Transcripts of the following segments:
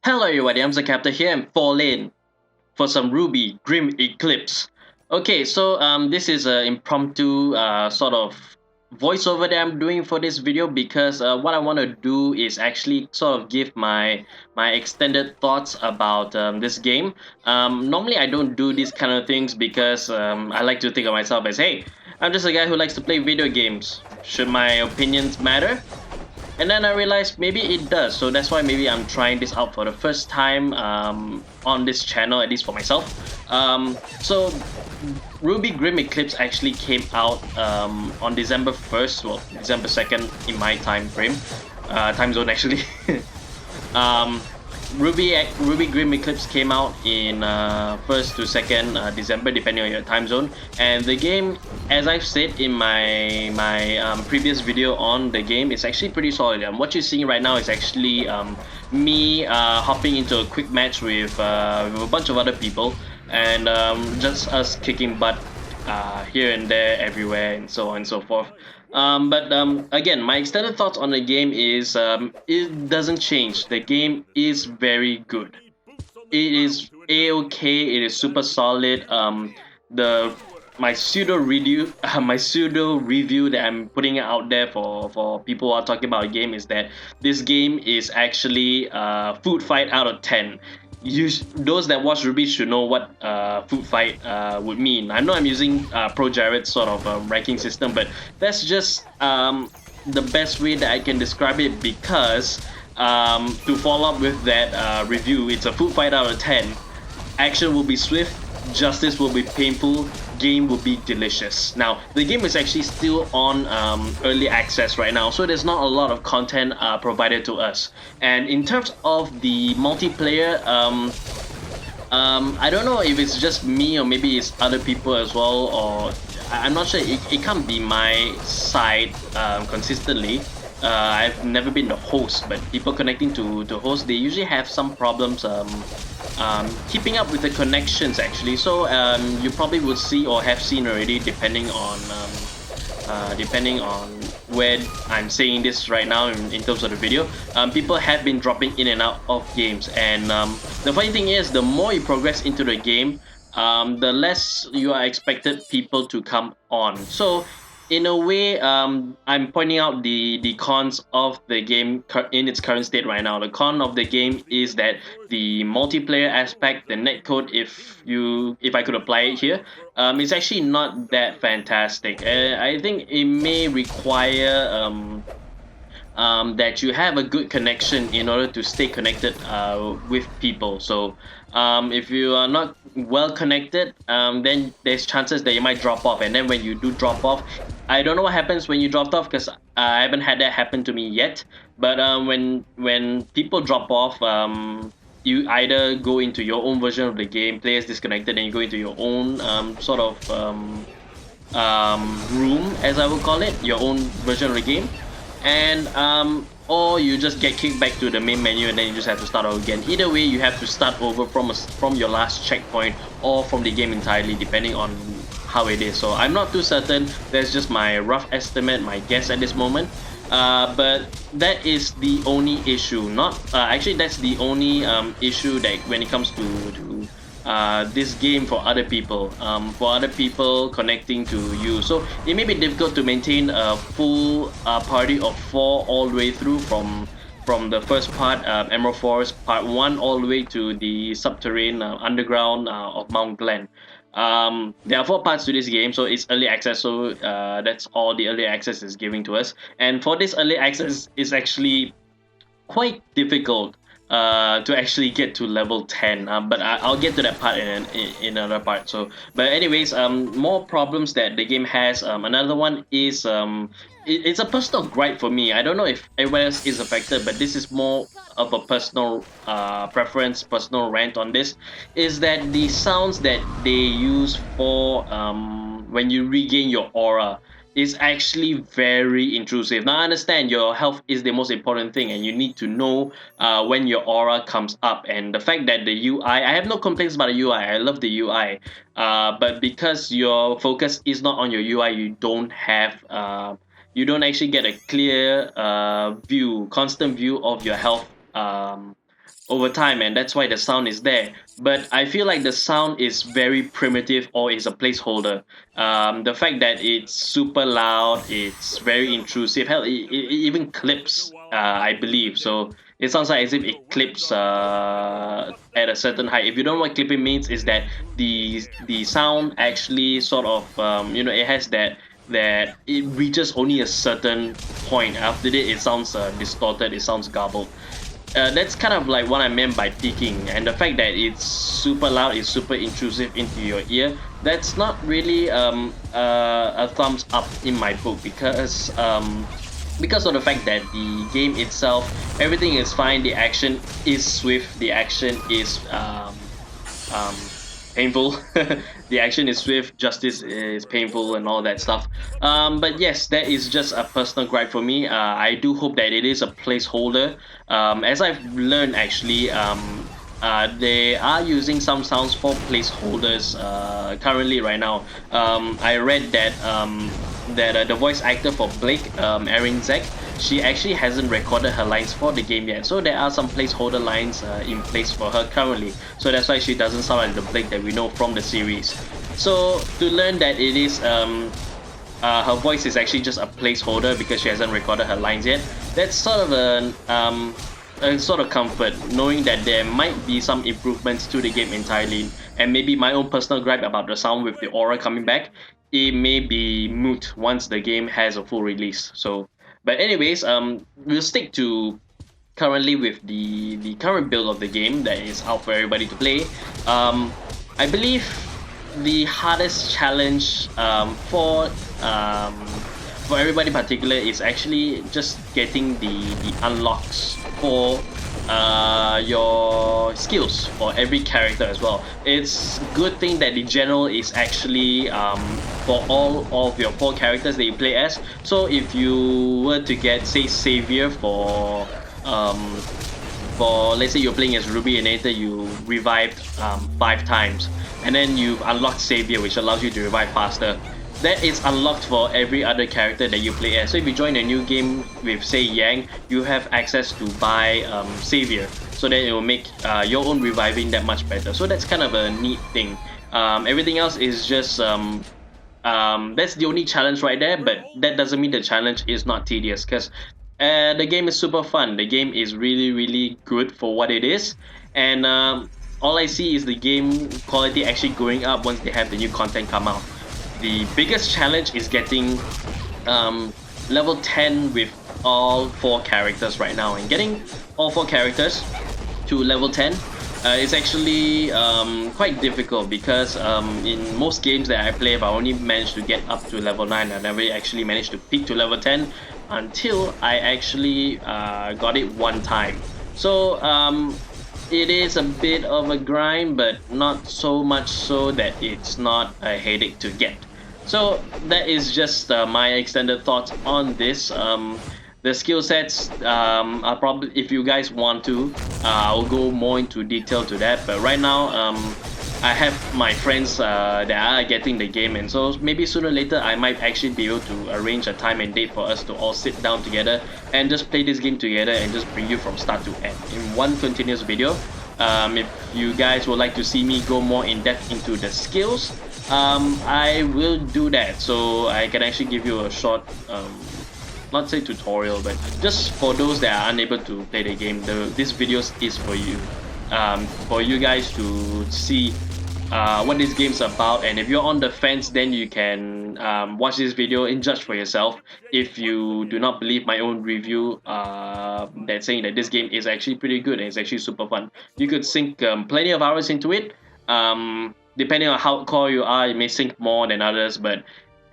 Hello everybody, I'm Zakapta here and fall in for some RWBY Grimm Eclipse. Okay, so this is an impromptu sort of voiceover that I'm doing for this video because what I want to do is actually sort of give my extended thoughts about this game. Normally I don't do these kind of things because I like to think of myself as, hey, I'm just a guy who likes to play video games. Should my opinions matter? And then I realized maybe it does, so that's why maybe I'm trying this out for the first time on this channel, at least for myself. So RWBY Grimm Eclipse actually came out on December 1st, well, December 2nd in my time frame, time zone actually. RWBY Grimm Eclipse came out in 1st to 2nd December, depending on your time zone. And the game, as I've said in my previous video on the game, is actually pretty solid. What you're seeing right now is actually me hopping into a quick match with a bunch of other people, and just us kicking butt here and there, everywhere, and so on and so forth. But again, my extended thoughts on the game is it doesn't change. The game is very good. It is a-okay. It is super solid. The my pseudo review my pseudo review that I'm putting out there for people who are talking about a game is that this game is actually food fight out of 10. Those that watch RWBY should know what food fight would mean. I know I'm using Pro Jared's sort of ranking system, but that's just the best way that I can describe it because to follow up with that review, it's a food fight out of 10. Action will be swift, justice will be painful, game will be delicious. Now, the game is actually still on early access right now, so there's not a lot of content provided to us. And in terms of the multiplayer, I don't know if it's just me or maybe it's other people as well, or I'm not sure. It can't be my side consistently. I've never been the host, but people connecting to host, they usually have some problems keeping up with the connections actually. So you probably would see or have seen already, depending on where I'm saying this right now in terms of the video. People have been dropping in and out of games, and the funny thing is, the more you progress into the game, the less you are expected people to come on. So in a way, I'm pointing out the cons of the game in its current state right now. The con of the game is that the multiplayer aspect, the netcode, if I could apply it here, is actually not that fantastic. I think it may require that you have a good connection in order to stay connected with people. So if you are not well connected, then there's chances that you might drop off. And then when you do drop off, I don't know what happens when you dropped off because I haven't had that happen to me yet. But when people drop off, you either go into your own version of the game, players disconnected, and you go into your own sort of room, as I would call it, your own version of the game, and or you just get kicked back to the main menu and then you just have to start over again. Either way, you have to start over from your last checkpoint or from the game entirely, depending on how it is. So I'm not too certain. That's just my rough estimate, my guess at this moment. But that is the only issue. Not actually, that's the only issue that when it comes to this game for other people, connecting to you. So it may be difficult to maintain a full party of 4 all the way through from the first part, Emerald Forest Part 1, all the way to the subterranean underground of Mount Glen. There are 4 parts to this game, so it's early access, so that's all the early access is giving to us. And for this early access, is actually quite difficult to actually get to level 10, but I'll get to that part in another part. So, but anyways, more problems that the game has. Another one is it's a personal gripe for me. I don't know if everyone else is affected, but this is more of a personal preference, personal rant on this. Is that the sounds that they use for when you regain your aura is actually very intrusive. Now, I understand your health is the most important thing, and you need to know when your aura comes up. And the fact that the UI, I have no complaints about the UI. I love the UI, but because your focus is not on your UI, you don't actually get a clear view, constant view of your health over time, and that's why the sound is there. But I feel like the sound is very primitive or is a placeholder. The fact that it's super loud, it's very intrusive. Hell, it even clips, I believe. So it sounds like as if it clips at a certain height. If you don't know what clipping means, is that the sound actually sort of it has that it reaches only a certain point. After that, it sounds distorted. It sounds garbled. That's kind of like what I meant by peaking, and the fact that it's super loud, it's super intrusive into your ear. That's not really a thumbs up in my book because of the fact that the game itself, everything is fine. The action is swift. The action is um, painful. The action is swift, justice is painful, and all that stuff. But yes, that is just a personal gripe for me. I do hope that it is a placeholder. As I've learned, actually, they are using some sounds for placeholders currently right now. I read that the voice actor for Blake, Erin Zek, she actually hasn't recorded her lines for the game yet. So there are some placeholder lines in place for her currently. So that's why she doesn't sound like the Blake that we know from the series. So to learn that it is her voice is actually just a placeholder because she hasn't recorded her lines yet, that's sort of a sort of comfort knowing that there might be some improvements to the game entirely, and maybe my own personal gripe about the sound with the aura coming back, it may be moot once the game has a full release. So, but anyways, we'll stick to currently with the current build of the game that is out for everybody to play. I believe the hardest challenge um, for everybody in particular is actually just getting the unlocks for your skills for every character as well. It's good thing that the general is actually for all of your 4 characters that you play as. So if you were to get, say, Savior for let's say you're playing as Ruby and later you revived 5 times, and then you've unlocked Savior, which allows you to revive faster. That is unlocked for every other character that you play as. So if you join a new game with, say, Yang, you have access to buy Savior, so that it will make your own reviving that much better. So that's kind of a neat thing. Everything else is just that's the only challenge right there, but that doesn't mean the challenge is not tedious, because the game is super fun. The game is really, really good for what it is, and all I see is the game quality actually going up once they have the new content come out. The biggest challenge is getting level 10 with all 4 characters right now, and getting all 4 characters to level 10 is actually quite difficult because in most games that I play, if I only managed to get up to level 9, I never actually managed to peak to level 10 until I actually got it one time. So it is a bit of a grind, but not so much so that it's not a headache to get. So that is just my extended thoughts on this. The skill sets, are probably, if you guys want to, I'll go more into detail to that. But right now, I have my friends that are getting the game, and so maybe sooner or later I might actually be able to arrange a time and date for us to all sit down together and just play this game together and just bring you from start to end in one continuous video. If you guys would like to see me go more in depth into the skills, I will do that. So I can actually give you a short, not say tutorial, but just for those that are unable to play the game, this videos is for you guys to see what this game's about. And if you're on the fence, then you can watch this video and judge for yourself. If you do not believe my own review that's saying that this game is actually pretty good and it's actually super fun, you could sink plenty of hours into it. Depending on how core you are, it may sink more than others, but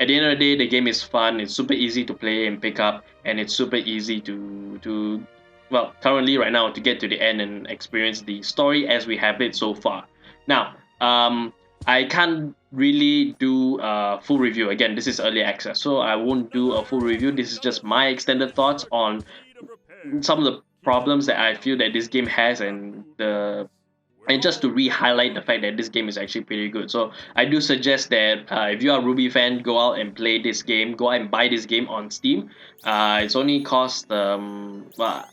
at the end of the day, the game is fun. It's super easy to play and pick up, and it's super easy to well, currently right now, to get to the end and experience the story as we have it so far. Now, I can't really do a full review. Again, this is early access, so I won't do a full review. This is just my extended thoughts on some of the problems that I feel that this game has, and just to re-highlight the fact that this game is actually pretty good. So I do suggest that if you are a RWBY fan, go out and play this game. Go out and buy this game on Steam. It's only cost well,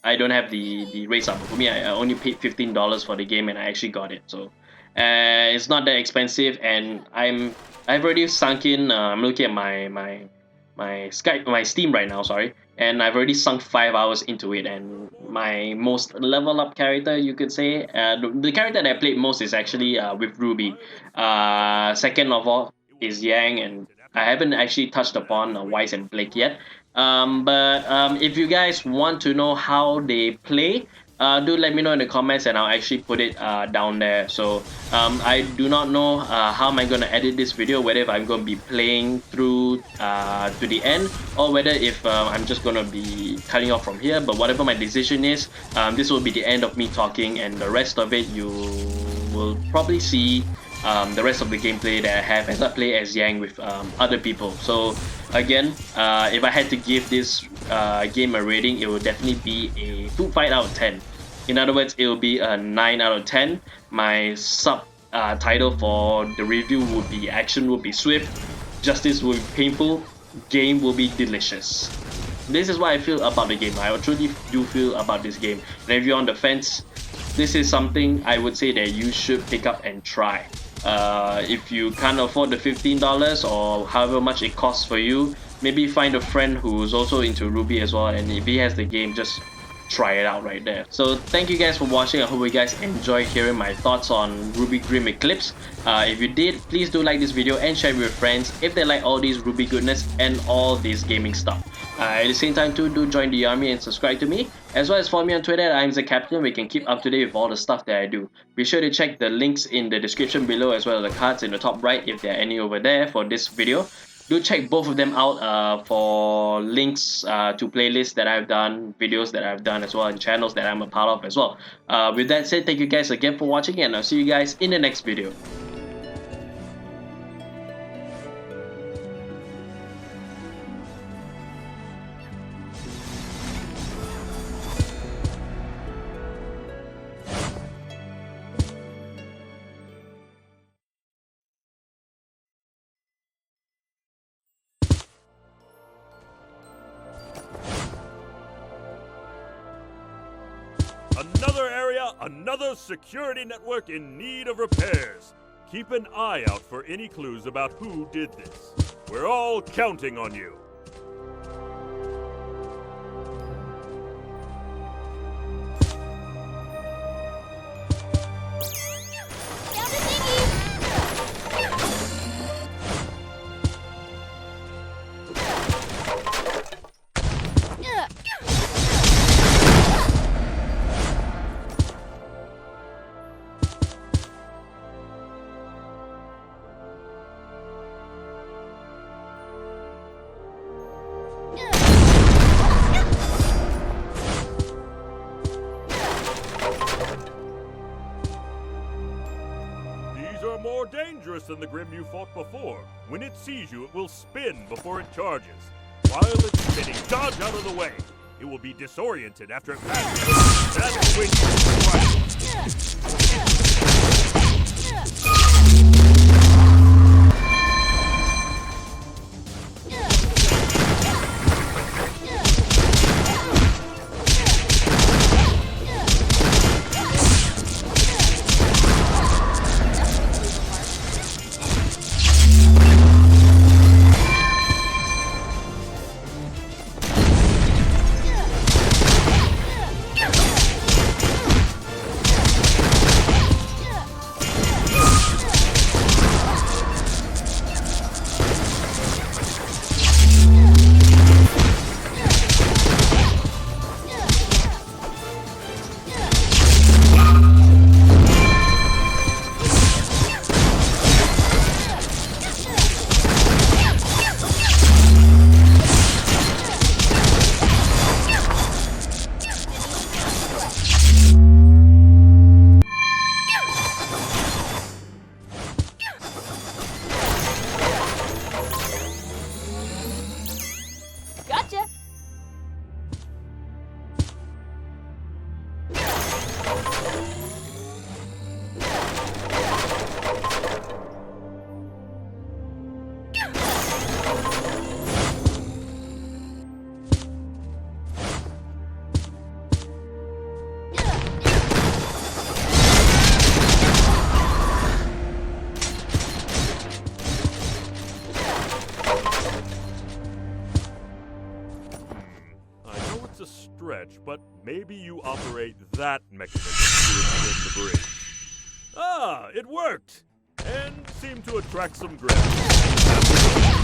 I don't have the raid sub. For me, I only paid $15 for the game and I actually got it. So it's not that expensive, and I've already sunk in. I'm looking at my Steam right now. Sorry, and I've already sunk 5 hours into it. And my most level up character, you could say, the character that I played most is actually with RWBY. Second of all is Yang, and I haven't actually touched upon Wise and Blake yet. But if you guys want to know how they play, do let me know in the comments and I'll actually put it down there. So I do not know how am I going to edit this video, whether if I'm going to be playing through to the end, or whether if I'm just going to be cutting off from here. But whatever my decision is, this will be the end of me talking, and the rest of it you will probably see the rest of the gameplay that I have as I play as Yang with other people. So again, if I had to give this game a rating, it would definitely be a 2.5 out of 10. In other words, it will be a 9 out of 10. My sub title for the review would be Action would be swift, Justice will be painful, Game will be delicious. This is what I feel about the game. I truly do feel about this game. And if you're on the fence, this is something I would say that you should pick up and try. If you can't afford the $15 or however much it costs for you, maybe find a friend who's also into RWBY as well, and if he has the game, just try it out right there. So thank you guys for watching. I hope you guys enjoyed hearing my thoughts on RWBY Grimm Eclipse. If you did, please do like this video and share with your friends if they like all these RWBY goodness and all this gaming stuff. At the same time too, do join the army and subscribe to me, as well as follow me on Twitter at I'm the Captain. We can keep up to date with all the stuff that I do. Be sure to check the links in the description below, as well as the cards in the top right if there are any over there for this video. Do check both of them out for links to playlists that I've done, videos that I've done as well, and channels that I'm a part of as well. With that said, thank you guys again for watching, and I'll see you guys in the next video. Another area, another security network in need of repairs. Keep an eye out for any clues about who did this. We're all counting on you. More dangerous than the Grimm you fought before. When it sees you, it will spin before it charges. While it's spinning, dodge out of the way. It will be disoriented after it passes. That's when but maybe you operate that mechanism to extend the bridge. Ah, it worked! And seemed to attract some Grimm.